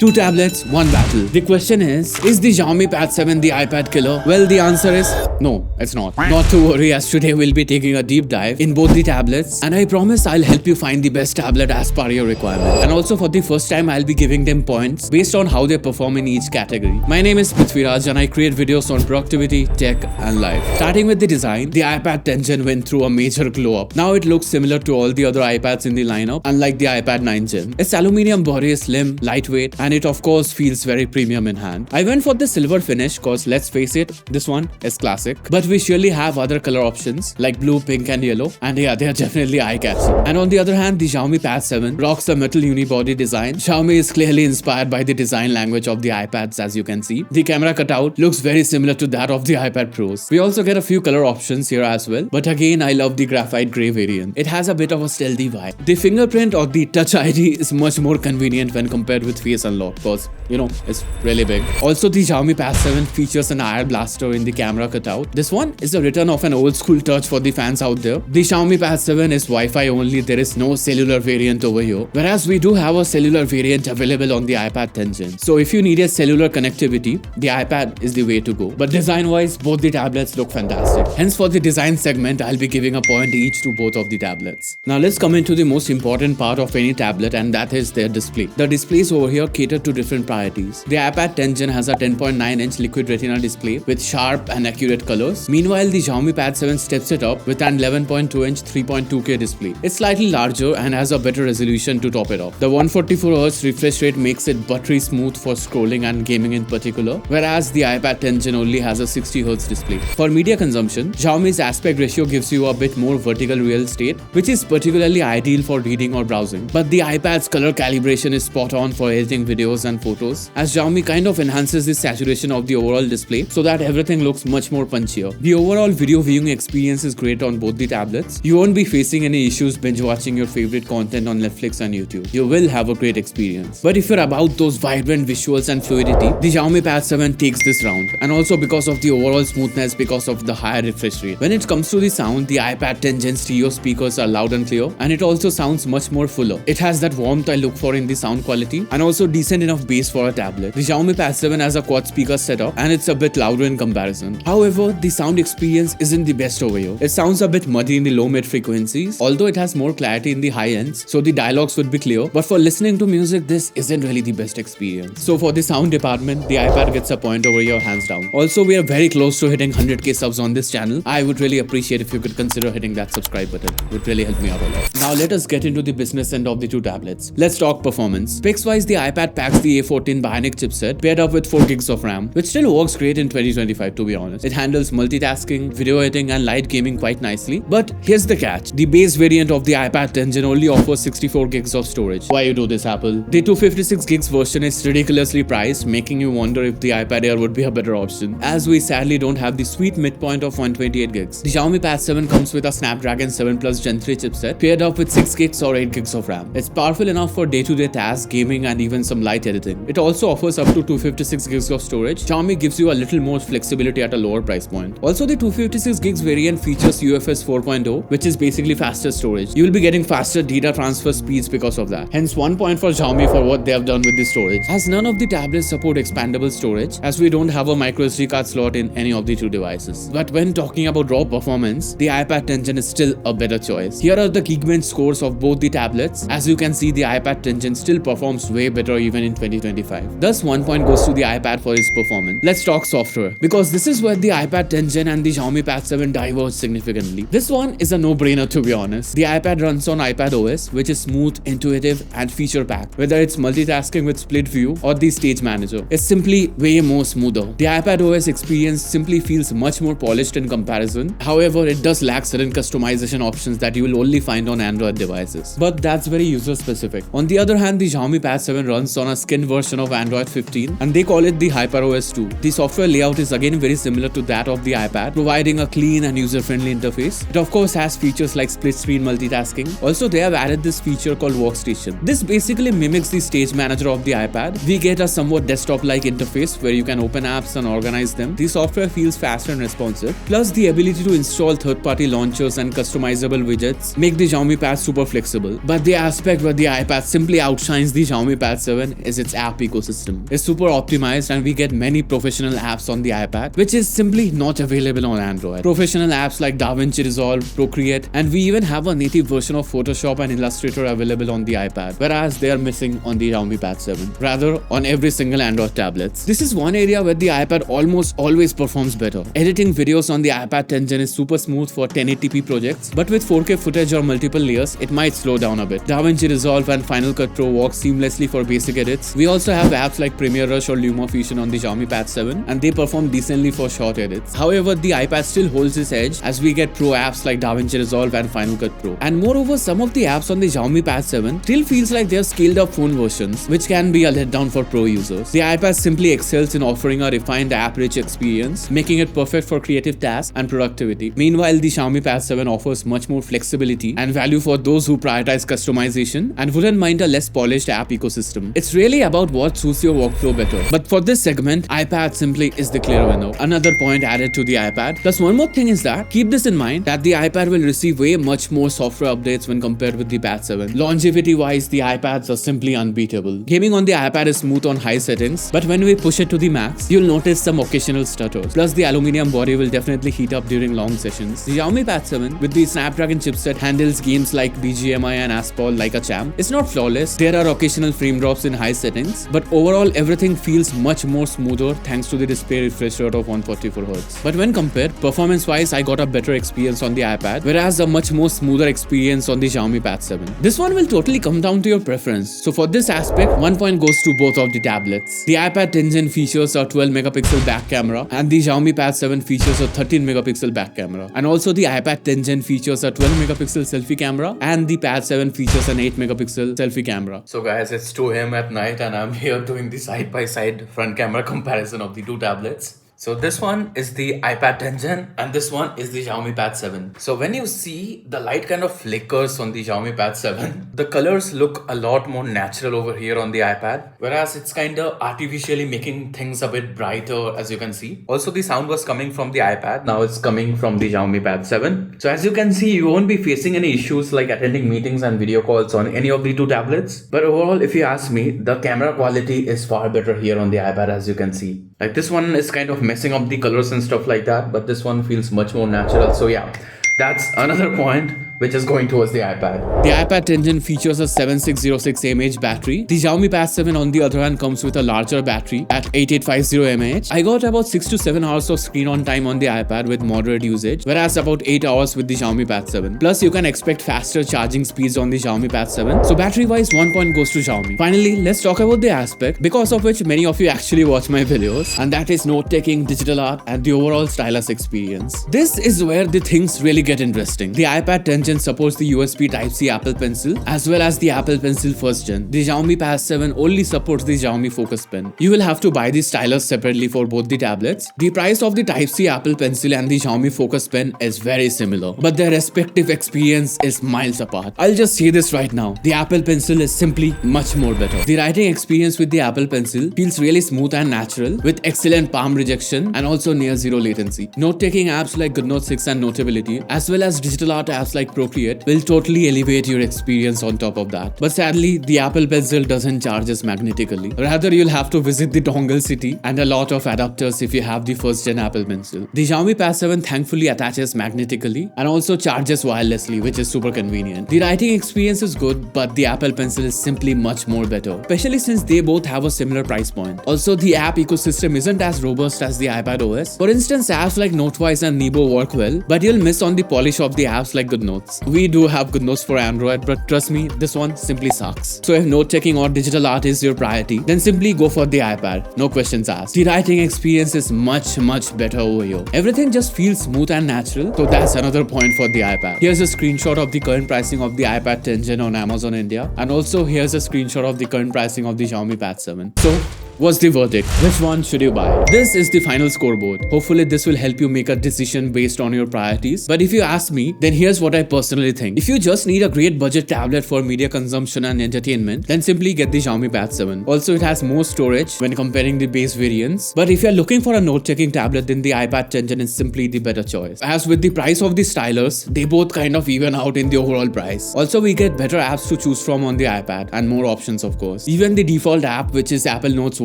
Two tablets, one battle. The question is the Xiaomi Pad 7 the iPad killer? Well, the answer is no, it's not. Not to worry, as today we'll be taking a deep dive in both the tablets, and I promise I'll help you find the best tablet as per your requirement. And also for the first time, I'll be giving them points based on how they perform in each category. My name is ENQUIRIES and I create videos on productivity, tech and life. Starting with the design, the iPad 10 Gen went through a major glow up. Now it looks similar to all the other iPads in the lineup, unlike the iPad 9 Gen. Its aluminium body is slim, lightweight, and it of course feels very premium in hand. I went for the silver finish cause let's face it, this one is classic. But we surely have other color options like blue, pink and yellow, and yeah, they are definitely eye-catching. And on the other hand, the Xiaomi Pad 7 rocks a metal unibody design. Xiaomi is clearly inspired by the design language of the iPads, as you can see. The camera cutout looks very similar to that of the iPad Pros. We also get a few color options here as well, but again I love the graphite grey variant. It has a bit of a stealthy vibe. The fingerprint or the Touch ID is much more convenient when compared with Face Unlock because, you know, it's really big. Also, the Xiaomi Pad 7 features an IR blaster in the camera cutout. This one is a return of an old school touch for the fans out there. The Xiaomi Pad 7 is Wi-Fi only, there is no cellular variant over here. Whereas we do have a cellular variant available on the iPad 10 Gen. So if you needed cellular connectivity, the iPad is the way to go. But design-wise, both the tablets look fantastic. Hence for the design segment, I'll be giving a point each to both of the tablets. Now let's come into the most important part of any tablet, and that is their display. The displays over here cater to different priorities. The iPad 10 Gen has a 10.9-inch liquid retina display with sharp and accurate colors. Meanwhile, the Xiaomi Pad 7 steps it up with an 11.2-inch 3.2K display. It's slightly larger and has a better resolution to top it off. The 144Hz refresh rate makes it buttery smooth for scrolling and gaming in particular, whereas the iPad 10 Gen only has a 60Hz display. For media consumption, Xiaomi's aspect ratio gives you a bit more vertical real estate, which is particularly ideal for reading or browsing. But the iPad's color calibration is spot on for editing videos and photos, as Xiaomi kind of enhances the saturation of the overall display so that everything looks much more punchier. The overall video viewing experience is great on both the tablets. You won't be facing any issues binge watching your favorite content on Netflix and YouTube. You will have a great experience. But if you're about those vibrant visuals and fluidity, the Xiaomi Pad 7 takes this round. And also because of the overall smoothness because of the higher refresh rate. When it comes to the sound, the iPad 10 Gen stereo speakers are loud and clear, and it also sounds much more fuller. It has that warmth I look for in the sound quality, and also decent enough bass for a tablet. The Xiaomi Pad 7 has a quad speaker setup, and it's a bit louder in comparison. However, the sound experience isn't the best over here. It sounds a bit muddy in the low-mid frequencies, although it has more clarity in the high ends, so the dialogues would be clear. But for listening to music, this isn't really the best experience. So for the sound department, the iPad gets a point over here hands down. Also, we are very close to hitting 100k subs on this channel. I would really appreciate if you could consider hitting that subscribe button. It would really help me out a lot. Now let us get into the business end of the two tablets. Let's talk performance. Specs-wise, the iPad packs the A14 Bionic chipset paired up with 4 gigs of RAM, which still works great in 2025 to be honest. It handles multitasking, video editing and light gaming quite nicely. But here's the catch. The base variant of the iPad 10 Gen only offers 64 gigs of storage. Why you do this, Apple? The 256 gigs version is ridiculously priced, making you wonder if the iPad Air would be a better option, as we sadly don't have the sweet midpoint of 128 gigs. The Xiaomi Pad 7 comes with a Snapdragon 7 Plus Gen 3 chipset paired up with 6 gigs or 8 gigs of RAM. It's powerful enough for day-to-day tasks, gaming and even some light editing. It also offers up to 256 gigs of storage. Xiaomi gives you a little more flexibility at a lower price point. Also, the 256 gigs variant features UFS 4.0, which is basically faster storage. You will be getting faster data transfer speeds because of that. Hence 1 point for Xiaomi for what they have done with the storage. As none of the tablets support expandable storage, as we don't have a microSD card slot in any of the two devices. But when talking about raw performance, the iPad 10 Gen is still a better choice. Here are the Geekbench scores of both the tablets. As you can see, the iPad 10 Gen still performs way better even in 2025. Thus, 1 point goes to the iPad for its performance. Let's talk software, because this is where the iPad 10 Gen and the Xiaomi Pad 7 diverge significantly. This one is a no-brainer to be honest. The iPad runs on iPad OS, which is smooth, intuitive and feature-packed. Whether it's multitasking with split view or the stage manager, it's simply way more smoother. The iPad OS experience simply feels much more polished in comparison. However, it does lack certain customization options that you will only find on Android devices. But that's very user specific. On the other hand, the Xiaomi Pad 7 runs on a skinned version of Android 15 and they call it the HyperOS 2. The software layout is again very similar to that of the iPad, providing a clean and user-friendly interface. It of course has features like split screen multitasking. Also, they have added this feature called Workstation. This basically mimics the stage manager of the iPad. We get a somewhat desktop-like interface where you can open apps and organize them. The software feels faster and responsive. Plus, the ability to install third-party launchers and customizable widgets make the Xiaomi Pad super flexible. But the aspect where the iPad simply outshines the Xiaomi Pad 7 7 is its app ecosystem. It's super optimized and we get many professional apps on the iPad, which is simply not available on Android. Professional apps like DaVinci Resolve, Procreate, and we even have a native version of Photoshop and Illustrator available on the iPad, whereas they are missing on the Xiaomi Pad 7, rather on every single Android tablets. This is one area where the iPad almost always performs better. Editing videos on the iPad 10 Gen is super smooth for 1080p projects, but with 4K footage or multiple layers, it might slow down a bit. DaVinci Resolve and Final Cut Pro work seamlessly for basic edits. We also have apps like Premiere Rush or LumaFusion on the Xiaomi Pad 7, and they perform decently for short edits. However, the iPad still holds its edge as we get pro apps like DaVinci Resolve and Final Cut Pro. And moreover, some of the apps on the Xiaomi Pad 7 still feels like they are scaled up phone versions, which can be a letdown for pro users. The iPad simply excels in offering a refined app-rich experience, making it perfect for creative tasks and productivity. Meanwhile, the Xiaomi Pad 7 offers much more flexibility and value for those who prioritize customization and wouldn't mind a less polished app ecosystem. It's really about what suits your workflow better. But for this segment, iPad simply is the clear winner. Another point added to the iPad. Plus one more thing is that, keep this in mind, that the iPad will receive way much more software updates when compared with the Pad 7. Longevity wise, the iPads are simply unbeatable. Gaming on the iPad is smooth on high settings, but when we push it to the max, you'll notice some occasional stutters. Plus the aluminium body will definitely heat up during long sessions. The Xiaomi Pad 7 with the Snapdragon chipset handles games like BGMI and Aspal like a champ. It's not flawless, there are occasional frame drops in high settings, but overall everything feels much more smoother thanks to the display refresh rate of 144Hz. But when compared, performance wise, I got a better experience on the iPad, whereas a much more smoother experience on the Xiaomi Pad 7. This one will totally come down to your preference. So for this aspect, 1 point goes to both of the tablets. The iPad 10 Gen features a 12 megapixel back camera and the Xiaomi Pad 7 features a 13 megapixel back camera. And also the iPad 10 Gen features a 12 megapixel selfie camera and the Pad 7 features an 8 megapixel selfie camera. So guys, it's 2 AM at night and I'm here doing the side by side front camera comparison of the two tablets. So this one is the iPad 10 Gen and this one is the Xiaomi Pad 7. So when you see the light kind of flickers on the Xiaomi Pad 7, the colors look a lot more natural over here on the iPad, whereas it's kind of artificially making things a bit brighter, as you can see. Also the sound was coming from the iPad, now it's coming from the Xiaomi Pad 7. So as you can see, you won't be facing any issues like attending meetings and video calls on any of the two tablets. But overall, if you ask me, the camera quality is far better here on the iPad, as you can see. Like this one is kind of messing up the colors and stuff like that, but this one feels much more natural. So yeah, that's another point which is going towards the iPad. The iPad 10 Gen features a 7606 mAh battery. The Xiaomi Pad 7 on the other hand comes with a larger battery at 8850 mAh. I got about 6 to 7 hours of screen on time on the iPad with moderate usage, whereas about 8 hours with the Xiaomi Pad 7. Plus you can expect faster charging speeds on the Xiaomi Pad 7. So battery wise, 1 point goes to Xiaomi. Finally, let's talk about the aspect because of which many of you actually watch my videos, and that is note taking, digital art and the overall stylus experience. This is where the things really get interesting. The iPad 10 Gen supports the USB Type-C Apple Pencil as well as the Apple Pencil 1st Gen. The Xiaomi Pad 7 only supports the Xiaomi Focus Pen. You will have to buy the stylus separately for both the tablets. The price of the Type-C Apple Pencil and the Xiaomi Focus Pen is very similar, but their respective experience is miles apart. I'll just say this right now, the Apple Pencil is simply much more better. The writing experience with the Apple Pencil feels really smooth and natural with excellent palm rejection and also near zero latency. Note-taking apps like GoodNote 6 and Notability as well as digital art apps like Procreate will totally elevate your experience on top of that. But sadly, the Apple Pencil doesn't charge us magnetically. Rather, you'll have to visit the dongle city and a lot of adapters if you have the 1st Gen Apple Pencil. The Xiaomi Pad 7 thankfully attaches magnetically and also charges wirelessly, which is super convenient. The writing experience is good, but the Apple Pencil is simply much more better, especially since they both have a similar price point. Also, the app ecosystem isn't as robust as the iPad OS. For instance, apps like Notewise and Nebo work well, but you'll miss on the polish of the apps like GoodNotes. We do have GoodNotes for Android, but trust me, this one simply sucks. So if note-taking or digital art is your priority, then simply go for the iPad, no questions asked. The writing experience is much better over here. Everything just feels smooth and natural, so that's another point for the iPad. Here's a screenshot of the current pricing of the iPad 10 Gen on Amazon India, and also here's a screenshot of the current pricing of the Xiaomi Pad 7. So What's the verdict? Which one should you buy? This is the final scoreboard. Hopefully this will help you make a decision based on your priorities. But if you ask me, then here's what I personally think. If you just need a great budget tablet for media consumption and entertainment, then simply get the Xiaomi Pad 7. Also, it has more storage when comparing the base variants. But if you're looking for a note-taking tablet, then the iPad 10 is simply the better choice. As with the price of the Stylus, they both kind of even out in the overall price. Also, we get better apps to choose from on the iPad and more options, of course. Even the default app, which is Apple Notes,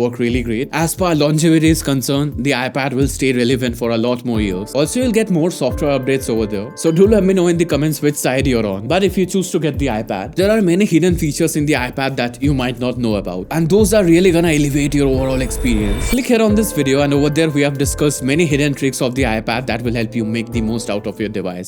work really great. As far longevity is concerned, the iPad will stay relevant for a lot more years. Also, you'll get more software updates over there. So do let me know in the comments which side you're on. But if you choose to get the iPad, there are many hidden features in the iPad that you might not know about. And those are really gonna elevate your overall experience. Click here on this video, and over there we have discussed many hidden tricks of the iPad that will help you make the most out of your device.